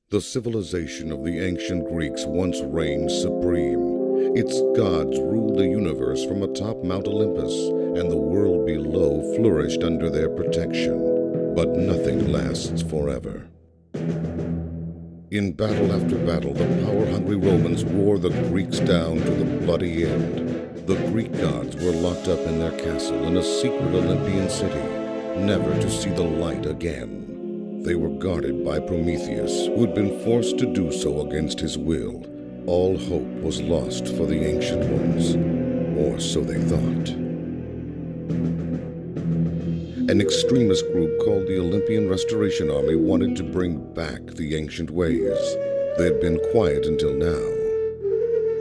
The civilization of the ancient Greeks once reigned supreme. Its gods ruled the universe from atop Mount Olympus, and the world below flourished under their protection. But nothing lasts forever. In battle after battle, the power-hungry Romans wore the Greeks down to the bloody end. The Greek gods were locked up in their castle in a secret Olympian city, never to see the light again. They were guarded by Prometheus, who had been forced to do so against his will. All hope was lost for the ancient ones, or so they thought. An extremist group called the Olympian Restoration Army wanted to bring back the ancient ways. They had been quiet until now.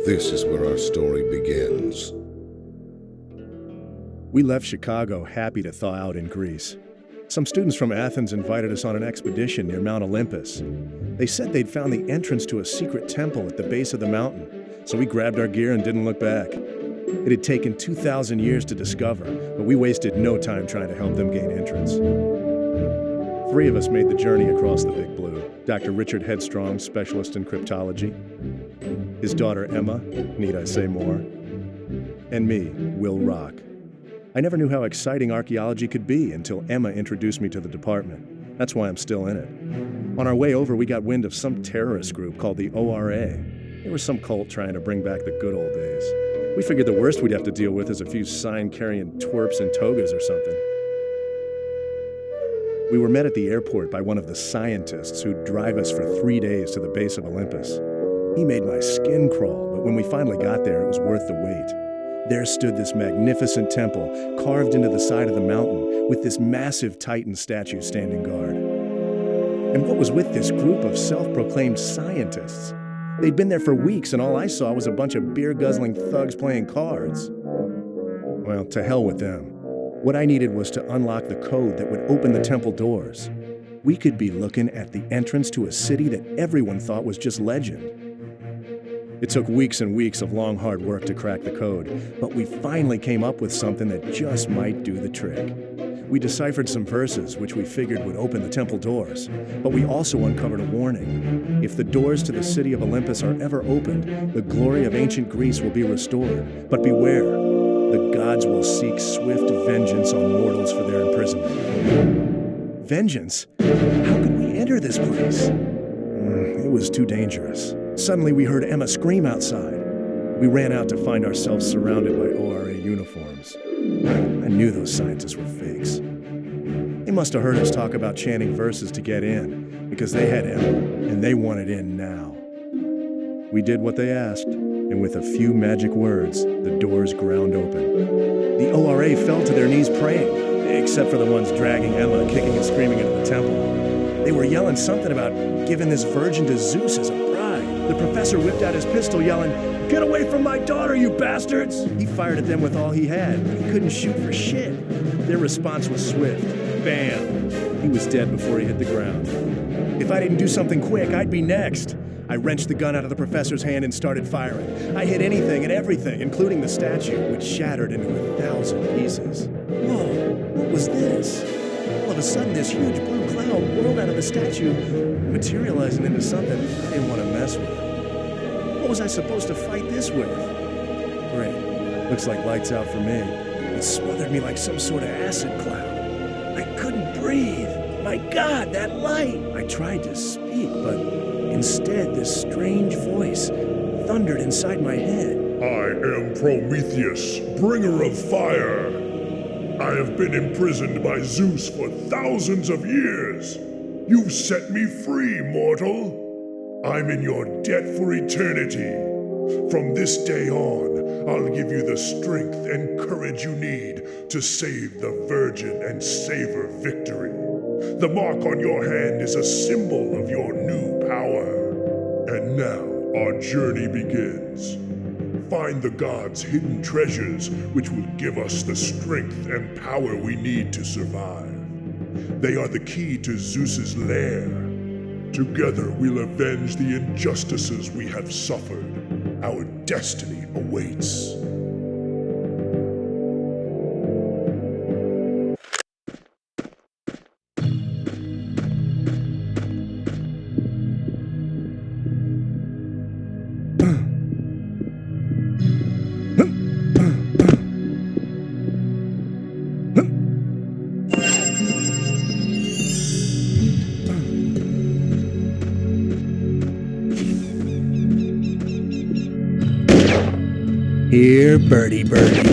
This is where our story begins. We left Chicago happy to thaw out in Greece. Some students from Athens invited us on an expedition near Mount Olympus. They said they'd found the entrance to a secret temple at the base of the mountain, so we grabbed our gear and didn't look back. It had taken 2,000 years to discover, but we wasted no time trying to help them gain entrance. 3 of us made the journey across the Big Blue. Dr. Richard Headstrong, specialist in cryptology. His daughter Emma, need I say more? And me, WillRock. I never knew how exciting archaeology could be until Emma introduced me to the department. That's why I'm still in it. On our way over, we got wind of some terrorist group called the ORA. They were some cult trying to bring back the good old days. We figured the worst we'd have to deal with is a few sign-carrying twerps in togas or something. We were met at the airport by one of the scientists who'd drive us for 3 days to the base of Olympus. He made my skin crawl, but when we finally got there, it was worth the wait. There stood this magnificent temple, carved into the side of the mountain, with this massive Titan statue standing guard. And what was with this group of self-proclaimed scientists? They'd been there for weeks, and all I saw was a bunch of beer-guzzling thugs playing cards. Well, to hell with them. What I needed was to unlock the code that would open the temple doors. We could be looking at the entrance to a city that everyone thought was just legend. It took weeks and weeks of long, hard work to crack the code, but we finally came up with something that just might do the trick. We deciphered some verses, which we figured would open the temple doors, but we also uncovered a warning. If the doors to the city of Olympus are ever opened, the glory of ancient Greece will be restored. But beware, the gods will seek swift vengeance on mortals for their imprisonment. Vengeance? How could we enter this place? It was too dangerous. Suddenly we heard Emma scream outside. We ran out to find ourselves surrounded by ORA uniforms. I knew those scientists were fakes. They must have heard us talk about chanting verses to get in, because they had Emma, and they wanted in now. We did what they asked, and with a few magic words, the doors ground open. The ORA fell to their knees praying, except for the ones dragging Emma, kicking and screaming into the temple. They were yelling something about giving this virgin to Zeus as a bride. The professor whipped out his pistol, yelling, "Get away from my daughter, you bastards!" He fired at them with all he had, but he couldn't shoot for shit. Their response was swift. Bam! He was dead before he hit the ground. If I didn't do something quick, I'd be next. I wrenched the gun out of the professor's hand and started firing. I hit anything and everything, including the statue, which shattered into 1,000 pieces. Whoa, what was this? All of a sudden, this huge blue cloud whirled out of the statue, materializing into something I didn't want to mess with. What was I supposed to fight this with? Great. Looks like lights out for me. It smothered me like some sort of acid cloud. I couldn't breathe. My God, that light! I tried to speak, but instead this strange voice thundered inside my head. I am Prometheus, bringer of fire. I have been imprisoned by Zeus for thousands of years. You've set me free, mortal. I'm in your debt for eternity. From this day on, I'll give you the strength and courage you need to save the Virgin and savor victory. The mark on your hand is a symbol of your new power. And now, our journey begins. Find the gods' hidden treasures, which will give us the strength and power we need to survive. They are the key to Zeus's lair. Together we'll avenge the injustices we have suffered. Our destiny awaits. Here, birdie, birdie.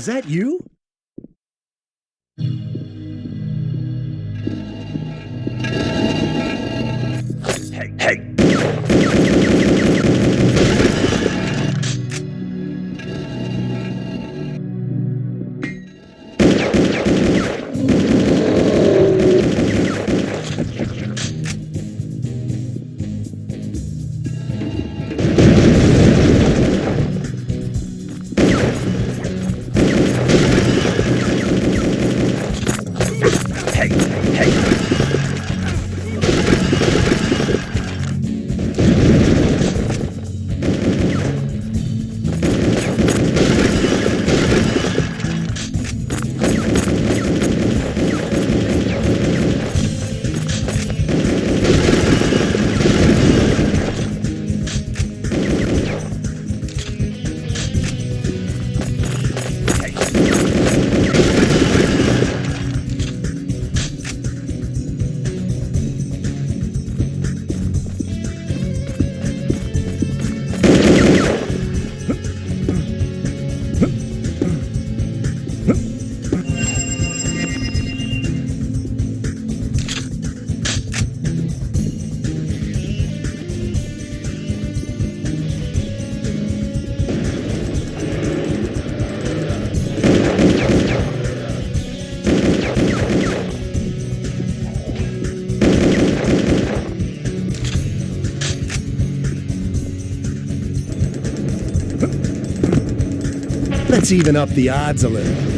Is that you? Hey! Let's even up the odds a little.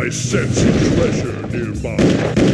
I sense a treasure nearby.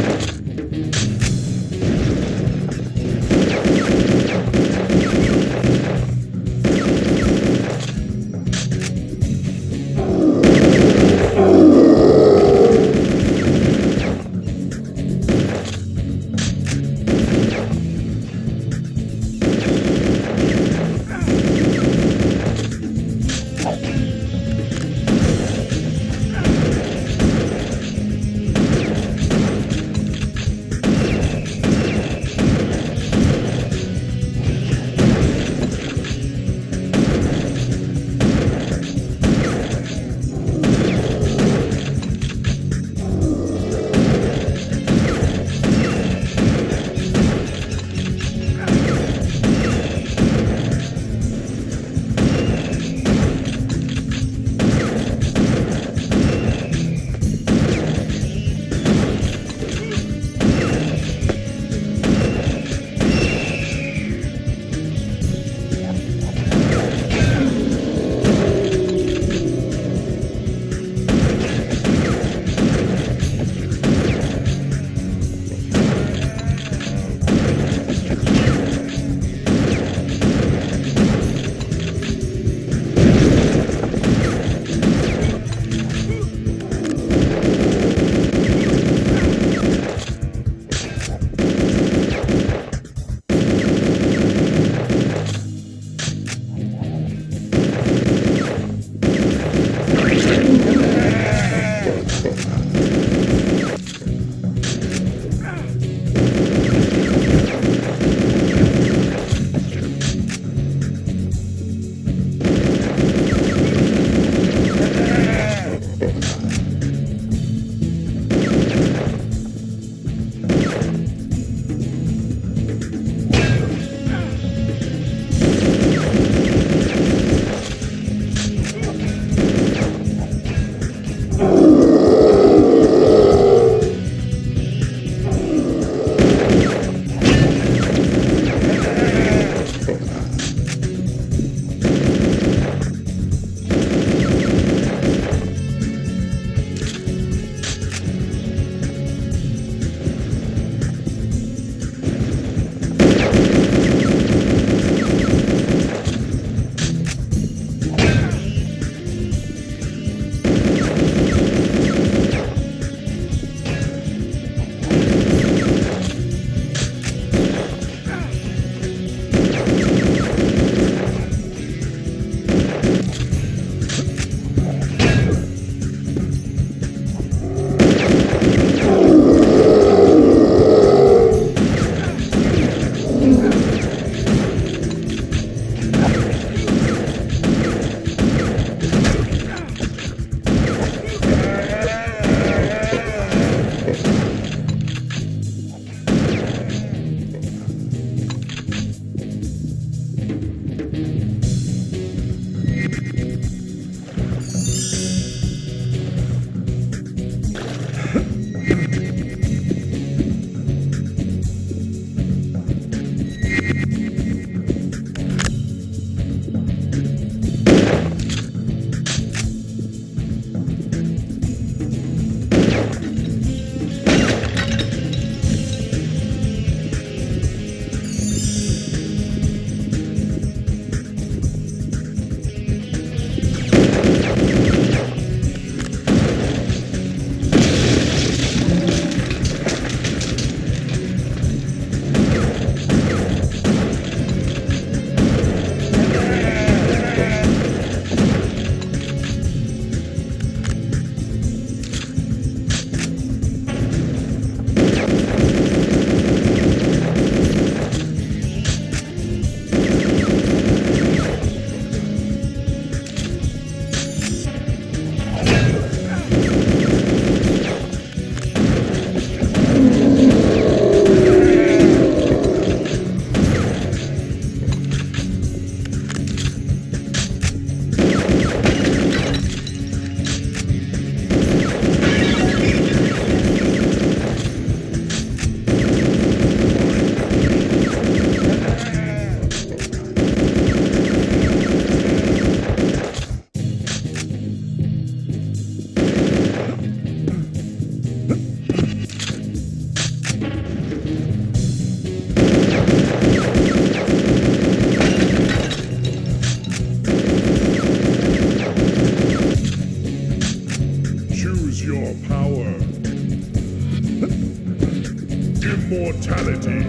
Immortality.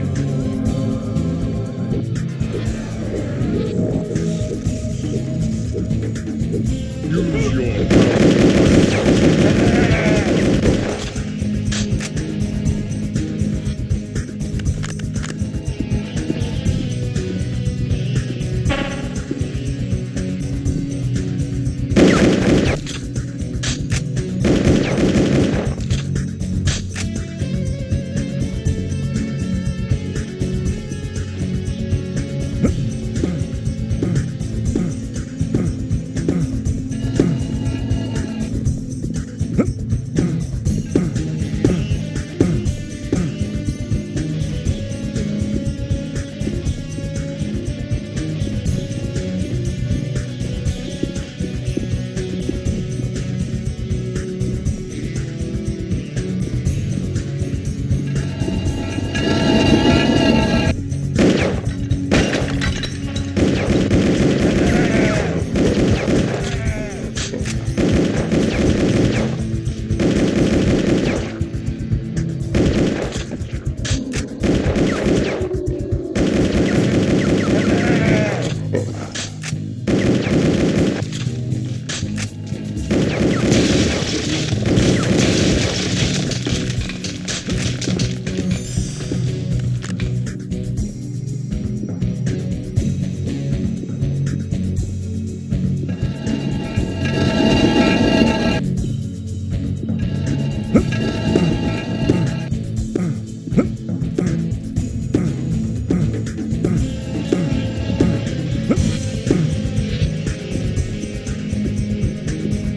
Use your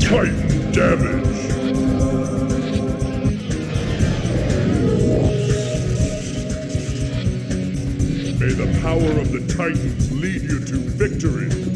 Titan damage. May the power of the Titans lead you to victory.